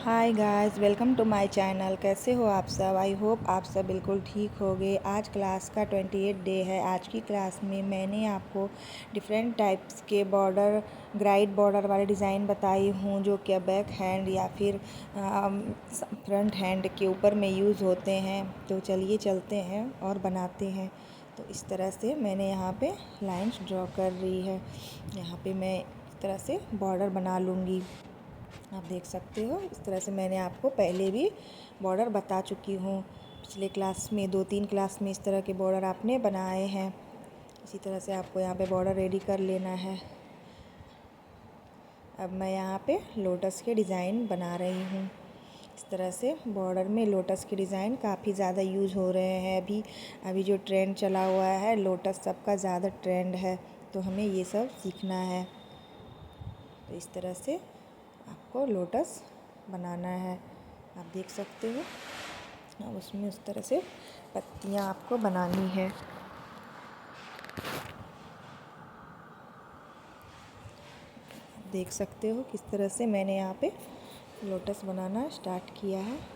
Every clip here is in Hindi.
Hi guys, welcome to my channel. कैसे हो आप सब? आई होप आप सब बिल्कुल ठीक होगे। आज क्लास का 28 डे है। आज की क्लास में मैंने आपको डिफरेंट टाइप्स के बॉर्डर, ग्राइड बॉर्डर वाले डिज़ाइन बताई हूँ जो कि बैक हैंड या फिर फ्रंट हैंड के ऊपर में यूज़ होते हैं। तो चलिए चलते हैं और बनाते हैं। तो इस तरह से मैंने यहाँ पे लाइंस ड्रॉ कर रही है। यहाँ पे मैं इस तरह से बॉर्डर बना लूँगी। आप देख सकते हो इस तरह से मैंने आपको पहले भी बॉर्डर बता चुकी हूँ। पिछले क्लास में 2-3 क्लास में इस तरह के बॉर्डर आपने बनाए हैं। इसी तरह से आपको यहाँ पे बॉर्डर रेडी कर लेना है। अब मैं यहाँ पे लोटस के डिज़ाइन बना रही हूँ। इस तरह से बॉर्डर में लोटस के डिज़ाइन काफ़ी ज़्यादा यूज़ हो रहे हैं। अभी जो ट्रेंड चला हुआ है लोटस सबका ज़्यादा ट्रेंड है, तो हमें ये सब सीखना है। तो इस तरह से आपको लोटस बनाना है। आप देख सकते हो। अब उसमें उस तरह से पत्तियाँ आपको बनानी है। देख सकते हो किस तरह से मैंने यहाँ पे लोटस बनाना स्टार्ट किया है।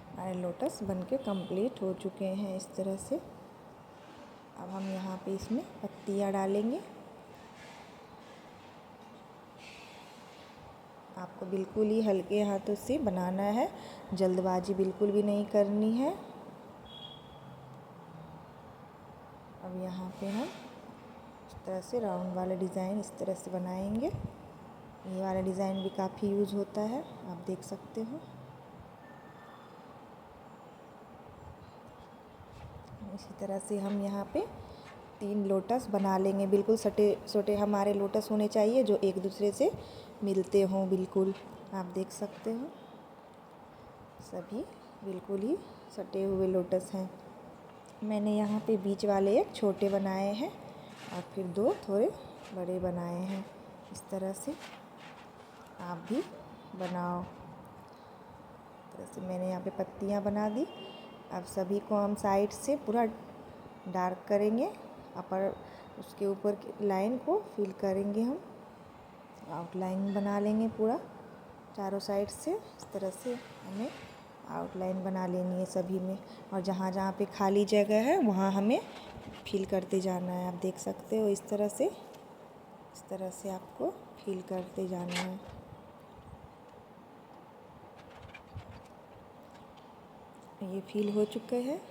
हमारे लोटस बनके कंप्लीट हो चुके हैं इस तरह से। अब हम यहाँ पे इसमें पत्तियाँ डालेंगे। आपको बिल्कुल ही हल्के हाथों से बनाना है, जल्दबाजी बिल्कुल भी नहीं करनी है। अब यहाँ पे हम इस तरह से राउंड वाला डिज़ाइन इस तरह से बनाएंगे। ये वाला डिज़ाइन भी काफ़ी यूज़ होता है, आप देख सकते हो। इसी तरह से हम यहाँ पे 3 लोटस बना लेंगे। बिल्कुल सटे छोटे हमारे लोटस होने चाहिए जो एक दूसरे से मिलते हों बिल्कुल। आप देख सकते हो सभी बिल्कुल ही सटे हुए लोटस हैं। मैंने यहाँ पे बीच वाले एक छोटे बनाए हैं और फिर 2 थोड़े बड़े बनाए हैं। इस तरह से आप भी बनाओ। इस तरह से मैंने यहाँ पे पत्तियाँ बना दी। अब सभी को हम साइड से पूरा डार्क करेंगे। अपर उसके ऊपर की लाइन को फिल करेंगे। हम आउटलाइन बना लेंगे पूरा चारों साइड से। इस तरह से हमें आउटलाइन बना लेनी है सभी में, और जहाँ जहाँ पे खाली जगह है वहाँ हमें फिल करते जाना है। आप देख सकते हो इस तरह से आपको फिल करते जाना है। ये फिल हो चुके हैं।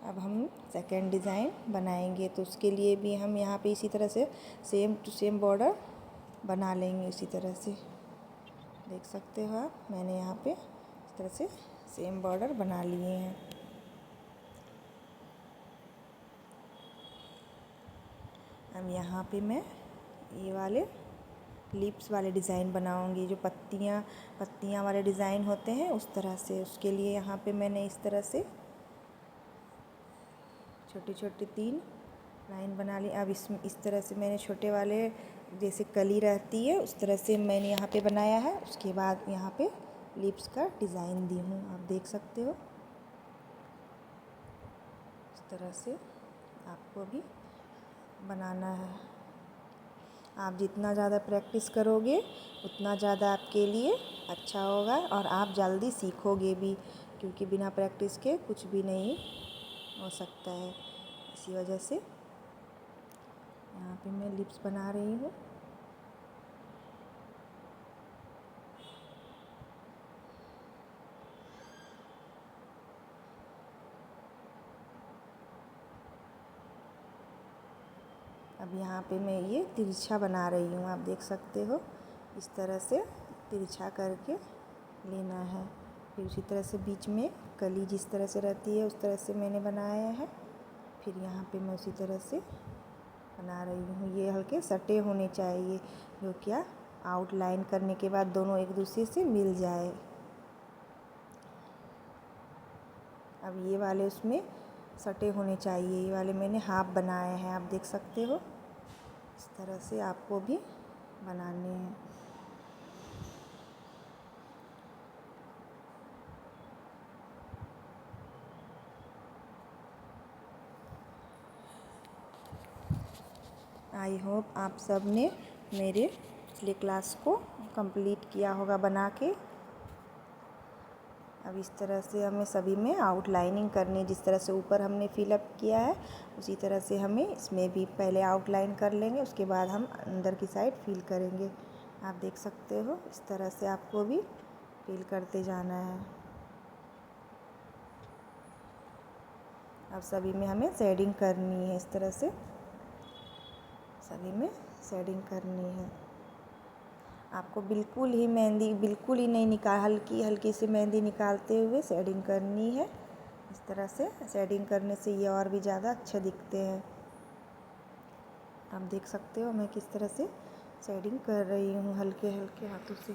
अब हम सेकंड डिज़ाइन बनाएंगे, तो उसके लिए भी हम यहाँ पे इसी तरह से सेम टू सेम बॉर्डर बना लेंगे। इसी तरह से देख सकते हो आप, मैंने यहाँ पे इस तरह से सेम बॉर्डर बना लिए हैं। अब यहाँ पे मैं ये वाले लिप्स वाले डिज़ाइन बनाऊंगी, जो पत्तियाँ वाले डिज़ाइन होते हैं उस तरह से। उसके लिए यहाँ पे मैंने इस तरह से छोटी छोटी 3 लाइन बना ली। अब इस तरह से मैंने छोटे वाले जैसे कली रहती है उस तरह से मैंने यहाँ पे बनाया है। उसके बाद यहाँ पे लिप्स का डिज़ाइन दी हूँ, आप देख सकते हो। इस तरह से आपको भी बनाना है। आप जितना ज़्यादा प्रैक्टिस करोगे उतना ज़्यादा आपके लिए अच्छा होगा और आप जल्दी सीखोगे भी, क्योंकि बिना प्रैक्टिस के कुछ भी नहीं हो सकता है। इसी वजह से यहाँ पे मैं लिप्स बना रही हूँ। अब यहाँ पे मैं ये तिरछा बना रही हूँ, आप देख सकते हो। इस तरह से तिरछा करके लेना है। फिर उसी तरह से बीच में कली जिस तरह से रहती है उस तरह से मैंने बनाया है। फिर यहाँ पे मैं उसी तरह से बना रही हूँ। ये हल्के सटे होने चाहिए, जो क्या आउटलाइन करने के बाद दोनों एक दूसरे से मिल जाए। अब ये वाले उसमें सटे होने चाहिए। ये वाले मैंने हाफ बनाए हैं, आप देख सकते हो। इस तरह से आपको भी बनाने हैं। आई होप आप सब ने मेरे पिछले क्लास को कंप्लीट किया होगा बना के। अब इस तरह से हमें सभी में आउटलाइनिंग करनी है। जिस तरह से ऊपर हमने फिलअप किया है उसी तरह से हमें इसमें भी पहले आउटलाइन कर लेंगे, उसके बाद हम अंदर की साइड फिल करेंगे। आप देख सकते हो इस तरह से आपको भी फिल करते जाना है। अब सभी में हमें शेडिंग करनी है। इस तरह से सभी में शेडिंग करनी है। आपको बिल्कुल ही मेहंदी बिल्कुल ही नहीं हल्की हल्की सी मेहंदी निकालते हुए शेडिंग करनी है। इस तरह से शेडिंग करने से ये और भी ज़्यादा अच्छे दिखते हैं। आप देख सकते हो मैं किस तरह से शेडिंग कर रही हूँ हल्के हल्के हाथों से।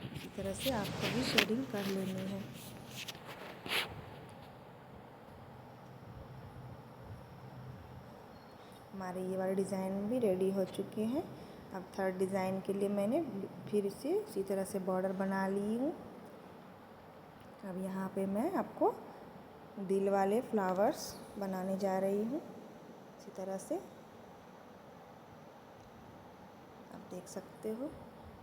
इसी तरह से आपको भी शेडिंग कर लेनी है। हमारे ये वाले डिज़ाइन भी रेडी हो चुके हैं। अब थर्ड डिज़ाइन के लिए मैंने फिर से इसी तरह से बॉर्डर बना ली हूँ। अब यहाँ पे मैं आपको दिल वाले फ्लावर्स बनाने जा रही हूँ। इसी तरह से आप देख सकते हो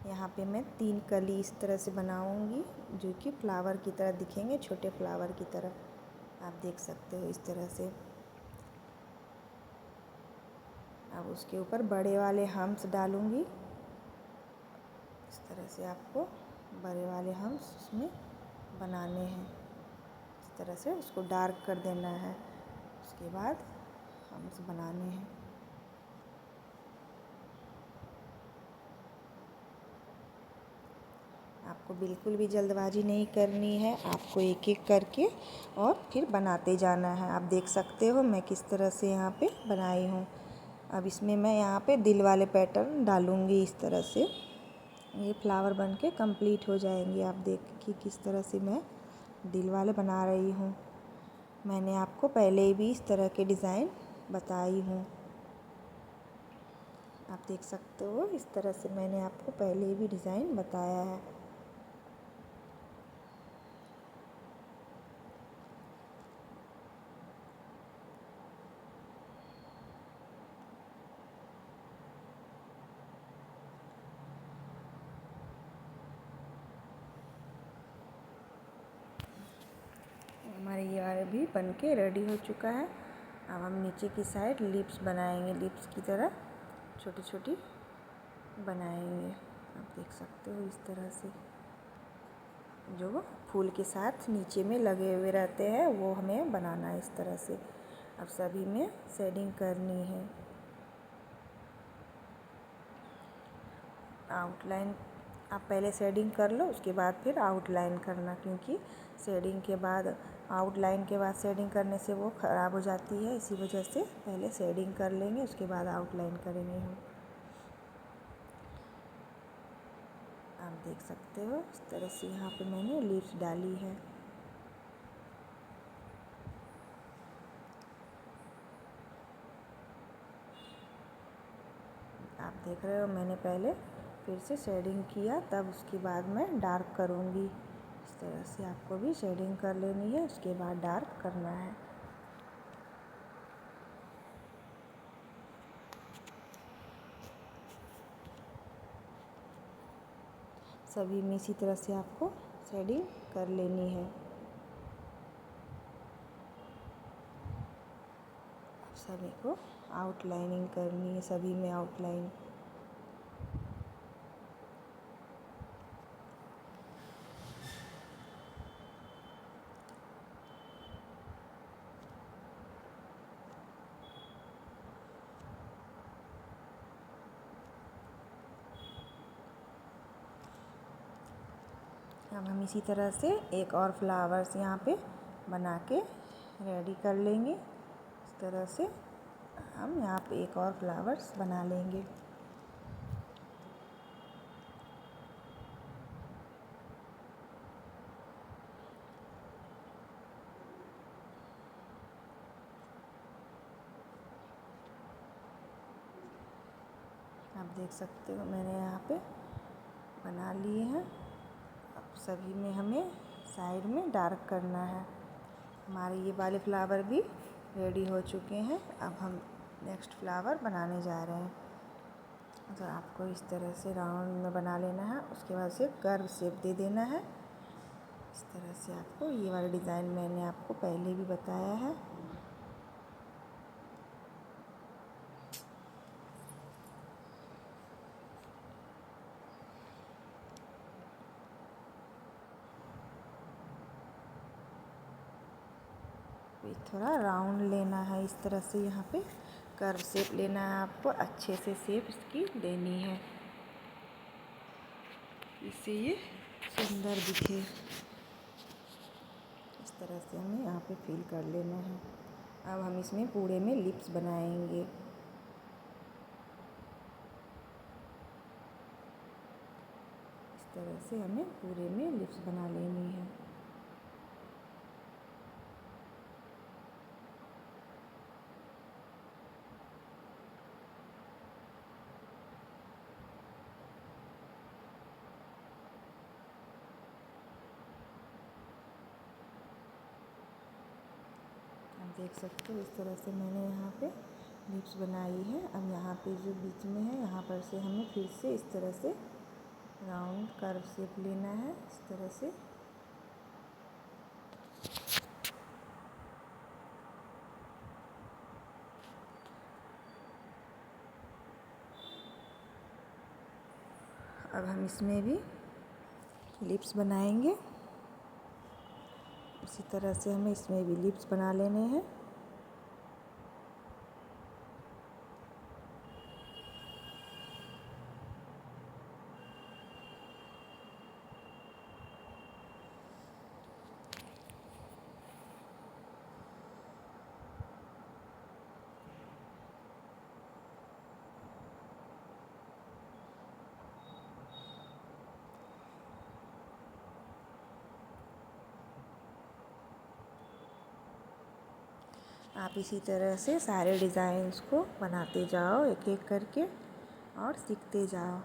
यहाँ पे मैं 3 कली इस तरह से बनाऊँगी जो कि फ्लावर की तरह दिखेंगे, छोटे फ्लावर की तरह। आप देख सकते हो इस तरह से। अब उसके ऊपर बड़े वाले हम्स डालूँगी। इस तरह से आपको बड़े वाले हम्स उसमें बनाने हैं। इस तरह से उसको डार्क कर देना है। उसके बाद हम्स बनाने हैं। आपको बिल्कुल भी जल्दबाजी नहीं करनी है। आपको एक एक करके और फिर बनाते जाना है। आप देख सकते हो मैं किस तरह से यहाँ पे बनाई हूँ। अब इसमें मैं यहाँ पे दिल वाले पैटर्न डालूँगी। इस तरह से ये फ्लावर बन के कम्प्लीट हो जाएंगे। आप देखिए किस तरह से मैं दिल वाले बना रही हूँ। मैंने आपको पहले भी इस तरह के डिज़ाइन बताई हूँ। आप देख सकते हो इस तरह से मैंने आपको पहले भी डिज़ाइन बताया है। हमारे ये वाले भी बन के रेडी हो चुका है। अब हम नीचे की साइड लिप्स बनाएंगे। लिप्स की तरह छोटी छोटी बनाएंगे। आप देख सकते हो इस तरह से जो फूल के साथ नीचे में लगे हुए रहते हैं वो हमें बनाना है। इस तरह से अब सभी में शेडिंग करनी है। आउटलाइन आप पहले शेडिंग कर लो, उसके बाद फिर आउटलाइन करना, क्योंकि शेडिंग के बाद आउटलाइन के बाद शेडिंग करने से वो ख़राब हो जाती है। इसी वजह से पहले शेडिंग कर लेंगे, उसके बाद आउटलाइन करेंगे हम। आप देख सकते हो इस तरह से यहाँ पे मैंने लिप्स डाली है। आप देख रहे हो मैंने पहले फिर से शेडिंग किया, तब उसके बाद मैं डार्क करूँगी। इस तरह से आपको भी शेडिंग कर लेनी है, उसके बाद डार्क करना है। सभी में इसी तरह से आपको शेडिंग कर लेनी है। सभी को आउटलाइनिंग करनी है, सभी में आउटलाइन। अब हम इसी तरह से एक और फ्लावर्स यहाँ पे बना के रेडी कर लेंगे। इस तरह से हम यहाँ पे एक और फ्लावर्स बना लेंगे। आप देख सकते हो मैंने यहाँ पे बना लिए हैं। अब सभी में हमें साइड में डार्क करना है। हमारे ये वाले फ्लावर भी रेडी हो चुके हैं। अब हम नेक्स्ट फ्लावर बनाने जा रहे हैं। तो आपको इस तरह से राउंड में बना लेना है, उसके बाद से कर्व शेप दे देना है। इस तरह से आपको ये वाला डिज़ाइन मैंने आपको पहले भी बताया है। थोड़ा राउंड लेना है, इस तरह से यहाँ पे कर्व शेप लेना है। आपको अच्छे से शेप इसकी देनी है, इससे ये सुंदर दिखे। इस तरह से हमें यहाँ पे फिल कर लेना है। अब हम इसमें पूरे में लिप्स बनाएंगे। इस तरह से हमें पूरे में लिप्स बना लेनी है। आप देख सकते हो इस तरह से मैंने यहाँ पे लिप्स बनाई है। अब यहाँ पे जो बीच में है, यहाँ पर से हमें फिर से इस तरह से राउंड कर्व शेप लेना है, इस तरह से। अब हम इसमें भी लिप्स बनाएंगे। उसी तरह से हमें इसमें भी लिप्स बना लेने हैं। आप इसी तरह से सारे डिज़ाइंस को बनाते जाओ एक एक करके और सीखते जाओ,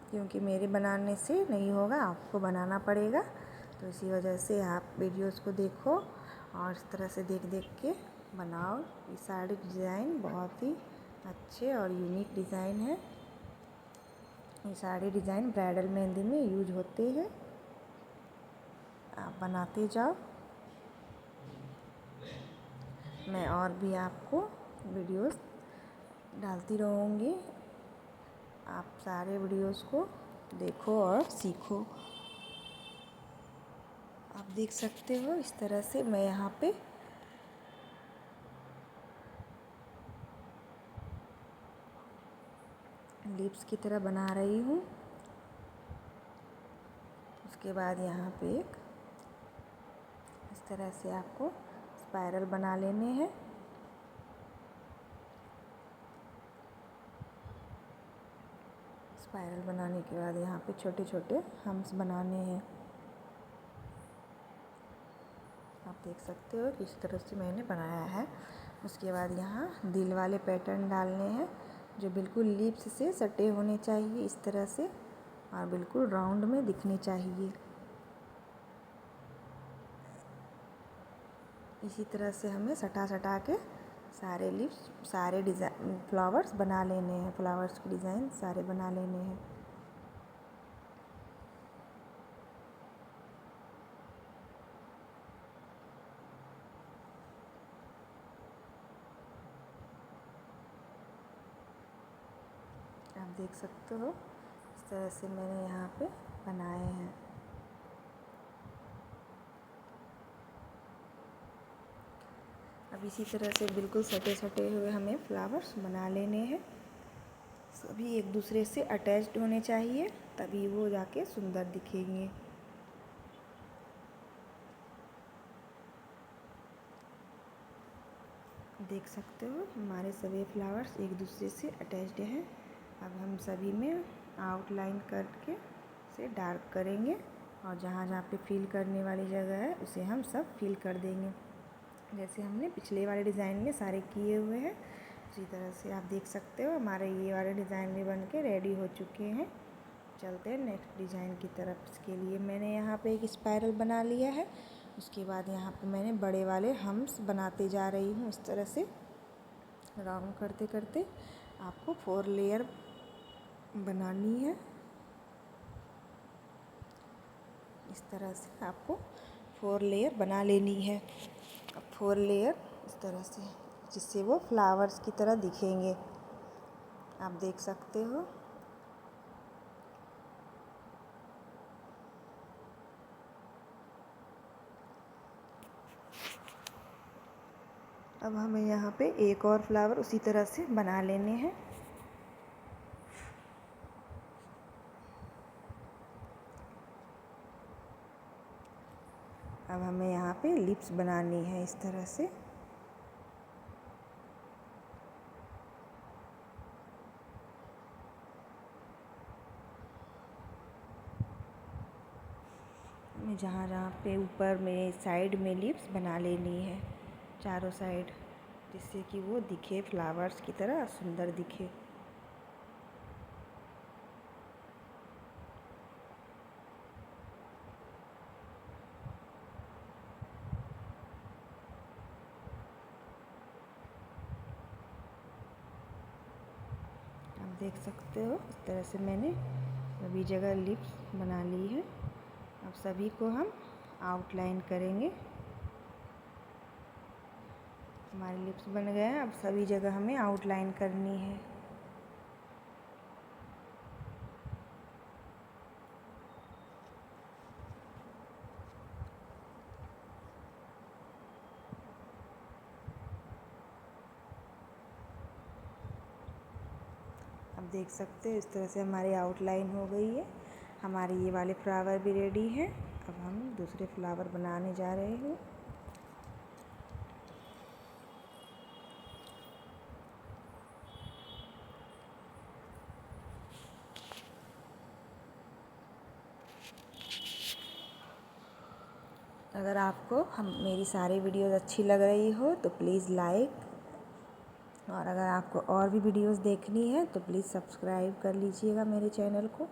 क्योंकि मेरे बनाने से नहीं होगा, आपको बनाना पड़ेगा। तो इसी वजह से आप वीडियोस को देखो और इस तरह से देख देख के बनाओ। ये सारे डिज़ाइन बहुत ही अच्छे और यूनिक डिज़ाइन है। ये सारे डिज़ाइन ब्राइडल मेहंदी में यूज होते हैं। आप बनाते जाओ। मैं और भी आपको वीडियोस डालती रहूँगी। आप सारे वीडियोस को देखो और सीखो। आप देख सकते हो इस तरह से मैं यहाँ पे लिप्स की तरह बना रही हूँ। उसके बाद यहाँ पे एक इस तरह से आपको स्पाइरल बना लेने हैं। स्पाइरल बनाने के बाद यहाँ पे छोटे छोटे हम्स बनाने हैं। आप देख सकते हो किस तरह से मैंने बनाया है। उसके बाद यहाँ दिल वाले पैटर्न डालने हैं, जो बिल्कुल लिप्स से सटे होने चाहिए इस तरह से, और बिल्कुल राउंड में दिखने चाहिए। इसी तरह से हमें सटा सटा के सारे लिप्स, सारे डिज़ाइन फ्लावर्स बना लेने हैं। फ्लावर्स के डिज़ाइन सारे बना लेने हैं। आप देख सकते हो इस तरह से मैंने यहाँ पे बनाए हैं। अब इसी तरह से बिल्कुल सटे सटे हुए हमें फ्लावर्स बना लेने हैं। सभी एक दूसरे से अटैच्ड होने चाहिए, तभी वो जाके सुंदर दिखेंगे। देख सकते हो हमारे सभी फ्लावर्स एक दूसरे से अटैच्ड हैं। अब हम सभी में आउटलाइन करके से डार्क करेंगे, और जहाँ जहाँ पे फिल करने वाली जगह है उसे हम सब फिल कर देंगे, जैसे हमने पिछले वाले डिज़ाइन में सारे किए हुए हैं। इसी तरह से आप देख सकते हो हमारे ये वाले डिज़ाइन भी बन के रेडी हो चुके हैं। चलते हैं नेक्स्ट डिज़ाइन की तरफ। इसके लिए मैंने यहाँ पे एक स्पाइरल बना लिया है। उसके बाद यहाँ पे मैंने बड़े वाले हम्स बनाते जा रही हूँ। इस तरह से राउंड करते करते आपको 4 लेयर बनानी है। इस तरह से आपको 4 लेयर बना लेनी है। अब 4 लेयर इस तरह से, जिससे वो फ्लावर्स की तरह दिखेंगे। आप देख सकते हो। अब हमें यहाँ पे एक और फ्लावर उसी तरह से बना लेने हैं। अब हमें यहाँ पे लिप्स बनानी है इस तरह से। हमें जहाँ जहाँ पे ऊपर में साइड में लिप्स बना लेनी है, चारों साइड, जिससे कि वो दिखे फ्लावर्स की तरह सुंदर दिखे। आप देख सकते हो इस तरह से मैंने सभी जगह लिप्स बना ली है। अब सभी को हम आउटलाइन करेंगे। हमारे लिप्स बन गए हैं। अब सभी जगह हमें आउटलाइन करनी है। अब देख सकते हो इस तरह से हमारी आउटलाइन हो गई है। हमारे ये वाले फ्लावर भी रेडी हैं। अब हम दूसरे फ्लावर बनाने जा रहे हैं। अगर आपको मेरी सारी वीडियोज़ अच्छी लग रही हो तो प्लीज़ लाइक, और अगर आपको और भी वीडियोस देखनी है तो प्लीज़ सब्सक्राइब कर लीजिएगा मेरे चैनल को।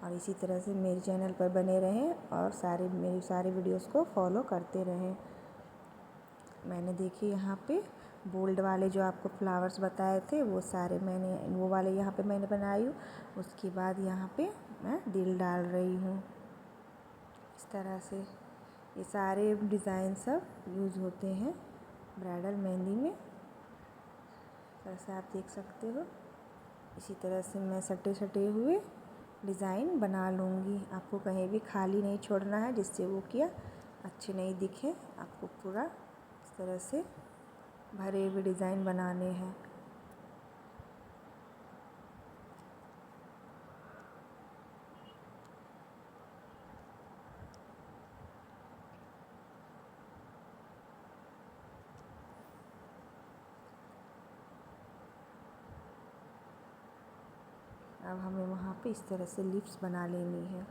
और इसी तरह से मेरे चैनल पर बने रहें और मेरी सारी वीडियोस को फॉलो करते रहें। मैंने देखिए यहाँ पे बोल्ड वाले जो आपको फ्लावर्स बताए थे वो सारे वो वाले यहाँ पे मैंने बनाई हूँ। उसके बाद यहाँ पे मैं दिल डाल रही हूँ इस तरह से। ये सारे डिज़ाइन सब यूज़ होते हैं ब्राइडल मेहंदी में। जैसे आप देख सकते हो इसी तरह से मैं सटे सटे हुए डिज़ाइन बना लूँगी। आपको कहीं भी खाली नहीं छोड़ना है, जिससे वो क्या अच्छे नहीं दिखे। आपको पूरा इस तरह से भरे हुए डिज़ाइन बनाने हैं। अब हमें वहाँ पे इस तरह से लिप्स बना लेनी है।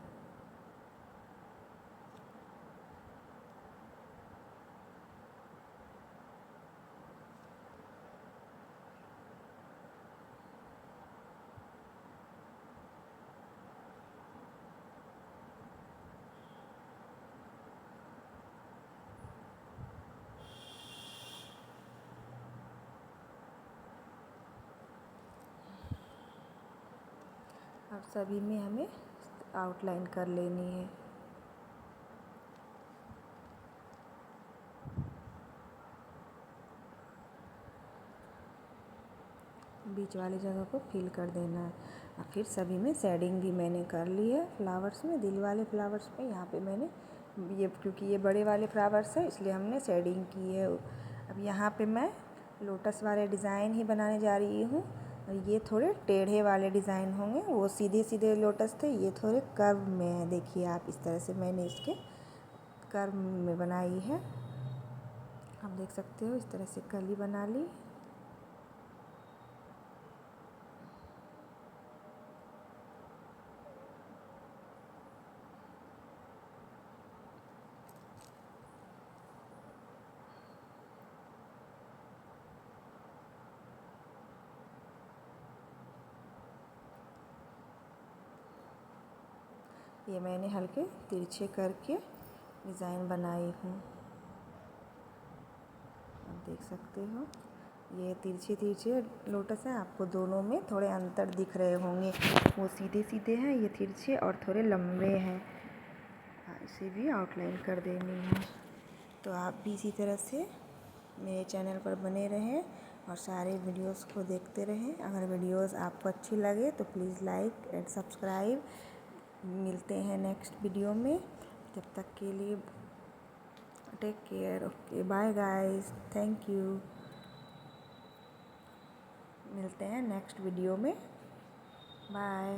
अब सभी में हमें आउटलाइन कर लेनी है। बीच वाली जगह को फिल कर देना है। और फिर सभी में शेडिंग भी मैंने कर ली है। फ्लावर्स में, दिल वाले फ्लावर्स में यहाँ पे मैंने क्योंकि ये बड़े वाले फ्लावर्स है इसलिए हमने शेडिंग की है। अब यहाँ पे मैं लोटस वाले डिज़ाइन ही बनाने जा रही हूँ। ये थोड़े टेढ़े वाले डिज़ाइन होंगे, वो सीधे सीधे लोटस थे, ये थोड़े कर्व में है। देखिए आप इस तरह से मैंने इसके कर्व में बनाई है। आप देख सकते हो इस तरह से कली बना ली। ये मैंने हल्के तिरछे करके डिज़ाइन बनाई हूँ, आप देख सकते हो। ये तिरछे तिरछे लोटस है, आपको दोनों में थोड़े अंतर दिख रहे होंगे, वो सीधे सीधे हैं, ये तिरछे और थोड़े लंबे हैं। इसे भी आउटलाइन कर देनी है। तो आप भी इसी तरह से मेरे चैनल पर बने रहें और सारे वीडियोस को देखते रहें। अगर वीडियोस आपको अच्छी लगे तो प्लीज़ लाइक एंड सब्सक्राइब। मिलते हैं नेक्स्ट वीडियो में, जब तक के लिए take care. Okay, bye guys, thank you. मिलते हैं नेक्स्ट वीडियो में, बाय।